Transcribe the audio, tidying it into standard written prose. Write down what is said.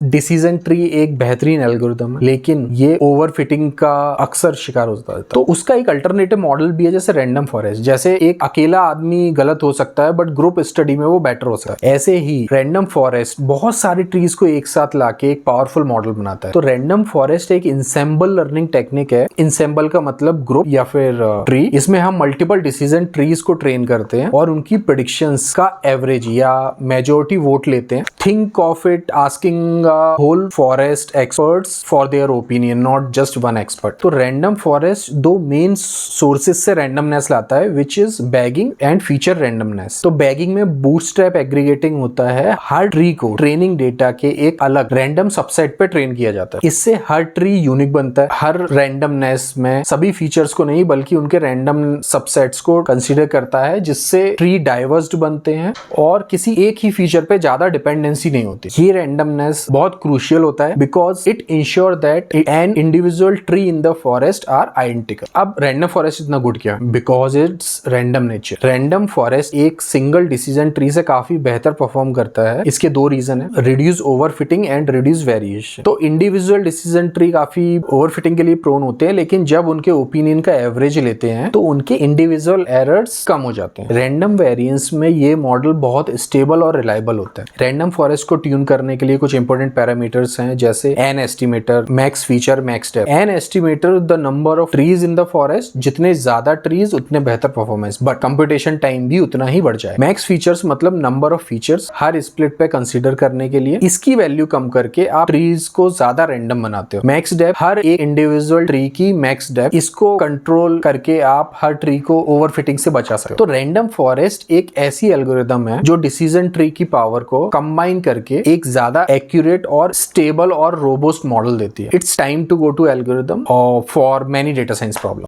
Decision tree एक बेहतरीन algorithm है, लेकिन ये ओवरफिटिंग का अक्सर शिकार होता है। तो उसका एक अल्टरनेटिव मॉडल भी है, जैसे रैंडम फॉरेस्ट। जैसे एक अकेला आदमी गलत हो सकता है, बट ग्रुप स्टडी में वो बेटर हो सकता है। ऐसे ही रैंडम फॉरेस्ट बहुत सारी ट्रीज को एक साथ लाके एक पावरफुल मॉडल बनाता है। तो रैंडम फॉरेस्ट एक इंसेंबल लर्निंग टेक्निक है। इंसेंबल का मतलब ग्रुप या फिर ट्री। इसमें हम मल्टीपल डिसीजन ट्रीज को ट्रेन करते हैं और उनकी प्रेडिक्शंस का एवरेज या मेजोरिटी वोट लेते हैं। Think of it asking whole forest experts for their opinion, not just one expert. तो रैंडम फॉरेस्ट दो मेन सोर्सेस से रैंडमनेस लाता है, which is bagging and feature randomness. तो बैगिंग में बूटस्ट्रैप एग्रीगेटिंग होता है। हर ट्री को ट्रेनिंग डेटा के एक अलग रैंडम सबसेट पे ट्रेन किया जाता है। इससे हर ट्री यूनिक बनता है। हर रैंडमनेस में सभी फीचर्स को नहीं बल्कि उनके रैंडम सबसेट्स को कंसीडर करता है, जिससे ट्री डाइवर्स्ड बनते हैं और किसी एक ही फीचर पे ज्यादा डिपेंडेंसी नहीं होती। ये रैंडमनेस बहुत क्रूशियल होता है because it ensure that an individual tree in the forest are identical. अब रैंडम फॉरेस्ट इतना गुड क्या है? Because it's random nature. Random forest एक सिंगल डिसीजन ट्री से काफी बेहतर परफॉर्म करता है। इसके दो रीजन है, reduce overfitting and reduce variation. तो इंडिविजुअल डिसीजन ट्री काफी ओवरफिटिंग के लिए प्रोन होते हैं, लेकिन जब उनके ओपिनियन का एवरेज लेते हैं तो उनके इंडिविजुअल एरर्स कम हो जाते हैं। रैंडम वेरिएंस में ये मॉडल बहुत स्टेबल और रिलायबल होता है। रैंडम फॉरेस्ट को ट्यून करने के लिए कुछ इंपॉर्टेंट पैरामीटर्स हैं, जैसे n estimator, max feature, max depth. N estimator the number of trees in the forest, जितने ज्यादा ट्रीज उतने बेहतर परफॉर्मेंस, बट कंप्यूटेशन टाइम भी उतना ही बढ़ जाए। मैक्स फीचर्स मतलब number of features her split पे कंसीडर करने के लिए। इसकी वैल्यू कम करके आप ट्रीज को ज्यादा रैंडम बनाते हो। मैक्स डेप्थ हर एक इंडिविजुअल ट्री की मैक्स डेप्थ, इसको कंट्रोल करके आप हर ट्री को ओवरफिटिंग से बचा सकते हो। तो रैंडम फॉरेस्ट एक ऐसी एल्गोरिथम है जो डिसीजन ट्री की पावर को कंबाइन करके एक ज्यादा एक्यूरेट और स्टेबल और रोबस्ट मॉडल देती है। It's time to go to algorithm for many data science problem.